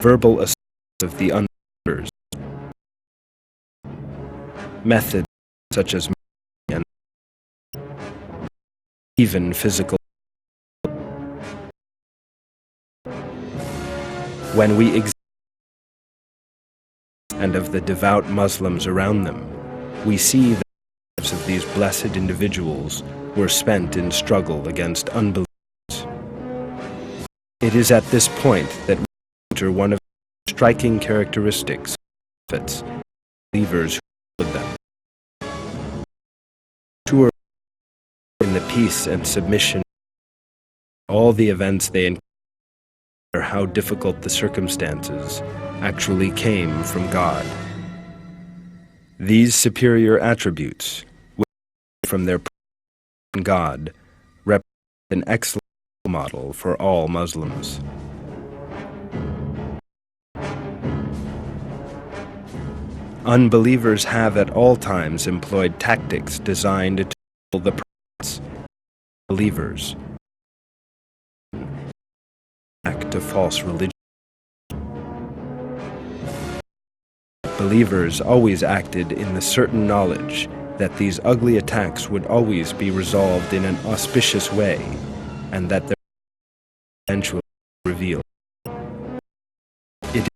verbal assaults of the unbelievers, methods such as and even physical. When we examine and of the devout Muslims around them, we see that the lives of these blessed individuals were spent in struggle against unbelievers. It is at this point that we encounter one of the striking characteristics of the believers who followed them. Sure, in the peace and submission, all the events they encountered, or how difficult the circumstances, actually came from God. These superior attributes, which from their in God, represent an excellent model for all Muslims. Unbelievers have at all times employed tactics designed to kill the prophets, believers, back to false religion. Believers always acted in the certain knowledge that these ugly attacks would always be resolved in an auspicious way, and that their eventually revealed. It is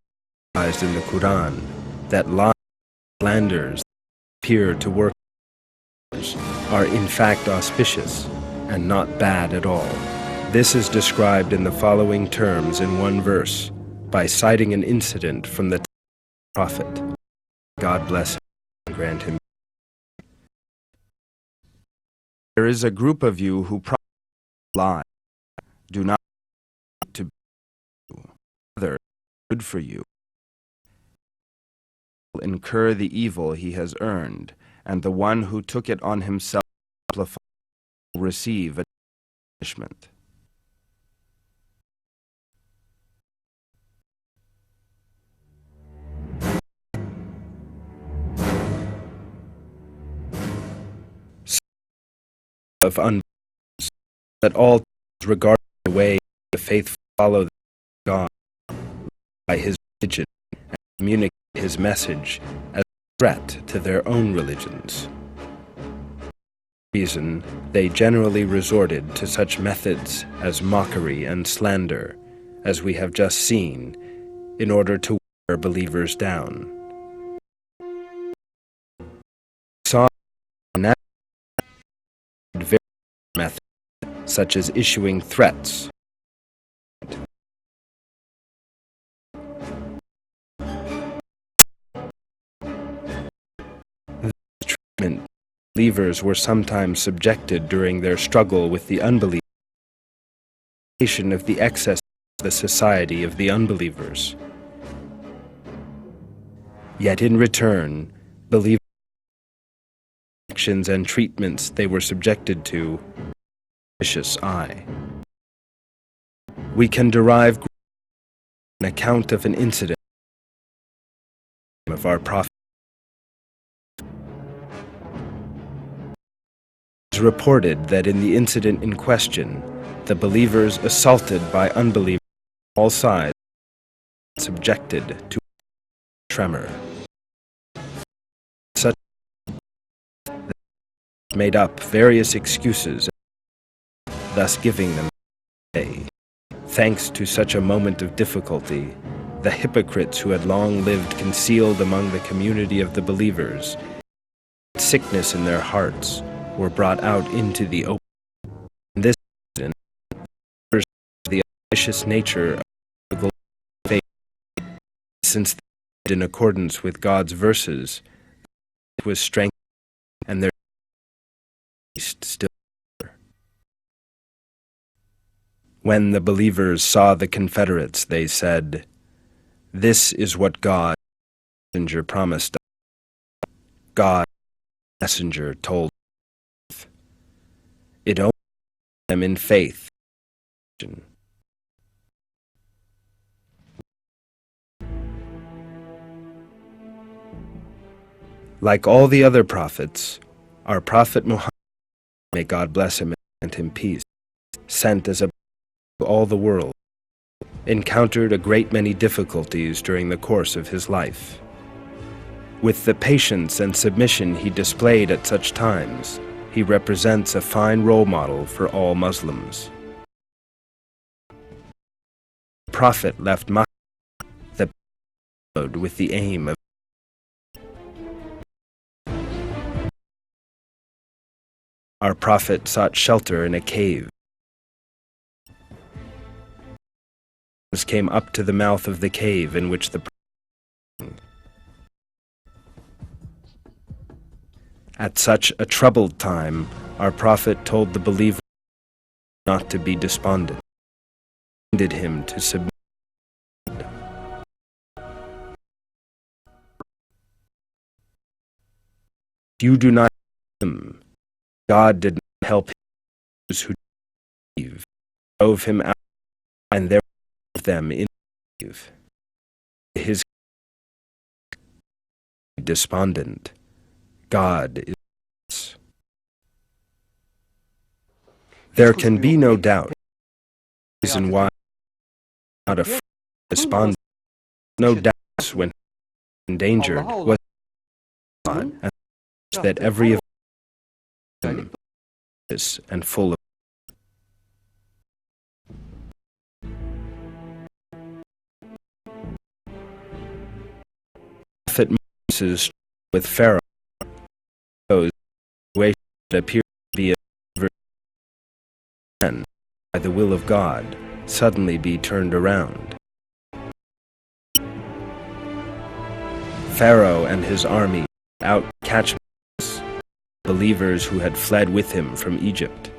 recognized in the Qur'an that lies and slanders that appear to work are in fact auspicious and not bad at all. This is described in the following terms in one verse by citing an incident from the Prophet. God bless him and grant him. There is a group of you who lie. Do not to be other good for you. Will incur the evil he has earned, and the one who took it on himself will receive a punishment. Of unbelievers, that all regard the way the faithful follow God by his religion and communicate his message as a threat to their own religions. For this reason, they generally resorted to such methods as mockery and slander, as we have just seen, in order to wear believers down. Saw methods such as issuing threats. This treatment believers were sometimes subjected during their struggle with the unbelievers, of the excess of the society of the unbelievers. Yet in return, believers' actions and treatments they were subjected to vicious eye. We can derive an account of an incident of our Prophet. It is reported that in the incident in question, the believers assaulted by unbelievers on all sides subjected to tremor. Such made up various excuses, thus giving them away. Thanks to such a moment of difficulty, the hypocrites who had long lived concealed among the community of the believers, sickness in their hearts, were brought out into the open. In this incident, the auspicious nature of the faith, since they lived in accordance with God's verses, it was strengthened and their still. When the believers saw the Confederates, they said, "This is what God's messenger promised us." God's messenger told us. It only them in faith. Like all the other prophets, our Prophet Muhammad, may God bless him and grant him peace, sent as a to all the world, encountered a great many difficulties during the course of his life. With the patience and submission he displayed at such times, he represents a fine role model for all Muslims. The Prophet left Makkah with the aim of our Prophet sought shelter in a cave. Came up to the mouth of the cave in which the At such a troubled time, our Prophet told the believer not to be despondent, and commanded him to submit. If you do not help him, God did not help those who believe, drove him out, and there them in the cave. His despondent. God is. There can be no doubt the reason why not a despondent, no doubts when endangered was God, and that every event is and full of Prophet Moses with Pharaoh, those ways that appear to be and by the will of God suddenly be turned around. Pharaoh and his army out catch believers who had fled with him from Egypt.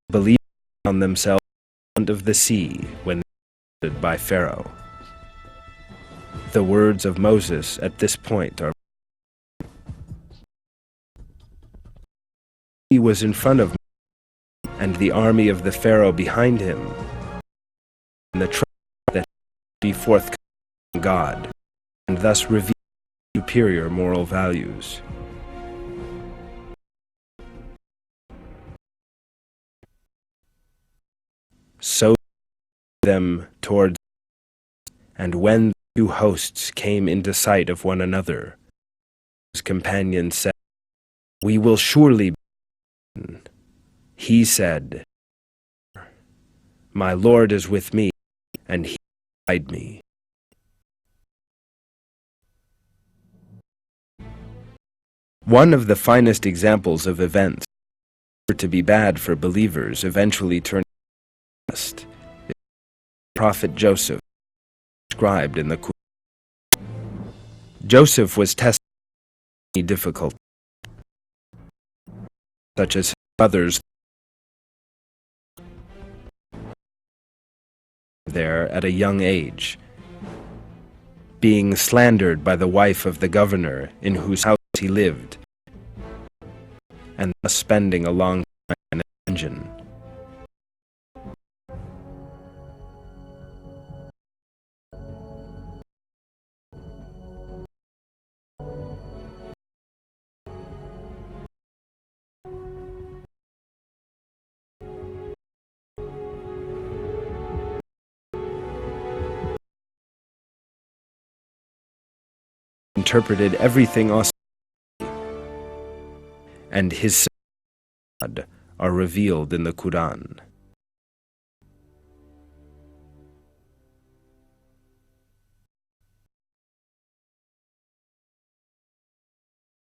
Believers found themselves in front of the sea when by Pharaoh. The words of Moses at this point are, he was in front of me, and the army of the Pharaoh behind him, and the trust that be forthcoming from God, and thus reveal superior moral values. So them towards, and when the two hosts came into sight of one another, his companion said, "We will surely be." He said, "My Lord is with me, and he will guide me." One of the finest examples of events to be bad for believers eventually turned best. Prophet Joseph, described in the Qur'an. Joseph was tested with many difficulties, such as his brothers there at a young age, being slandered by the wife of the governor in whose house he lived, and thus spending a long time in a dungeon. Interpreted everything awesome, and his God are revealed in the Qur'an.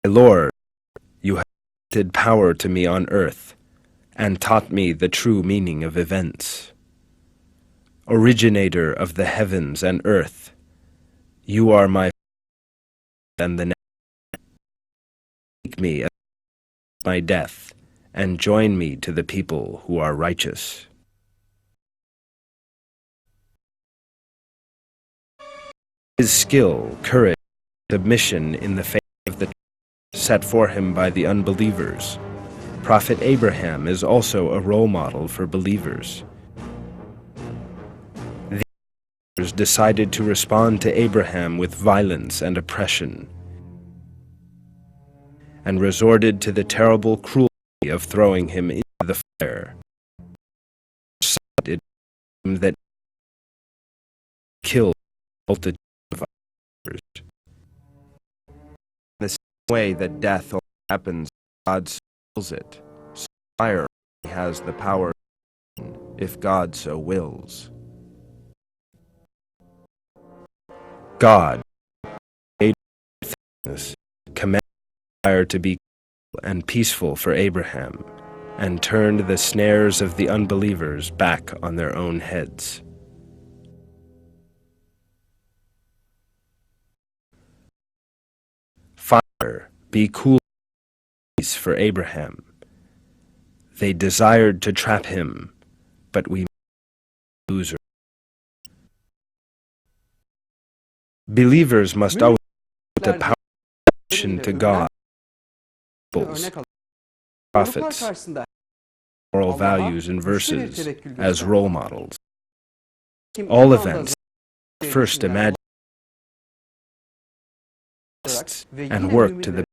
My Lord, you have granted power to me on earth, and taught me the true meaning of events. Originator of the heavens and earth, you are my and the take me at my death, and join me to the people who are righteous. His skill, courage, submission in the face of the set for him by the unbelievers. Prophet Abraham is also a role model for believers. decided to respond to Abraham with violence and oppression, and resorted to the terrible cruelty of throwing him into the fire. It seemed that he killed a multitude of others. In the same way that death only happens if God so wills it, so fire only has the power if God so wills. God, commanded fire to be cool and peaceful for Abraham, and turned the snares of the unbelievers back on their own heads. Fire, be cool and peace for Abraham. They desired to trap him, but we loser. Believers must always put the power to God, prophets, moral values and verses as role models. All events first imagine and work to the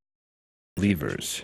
believers.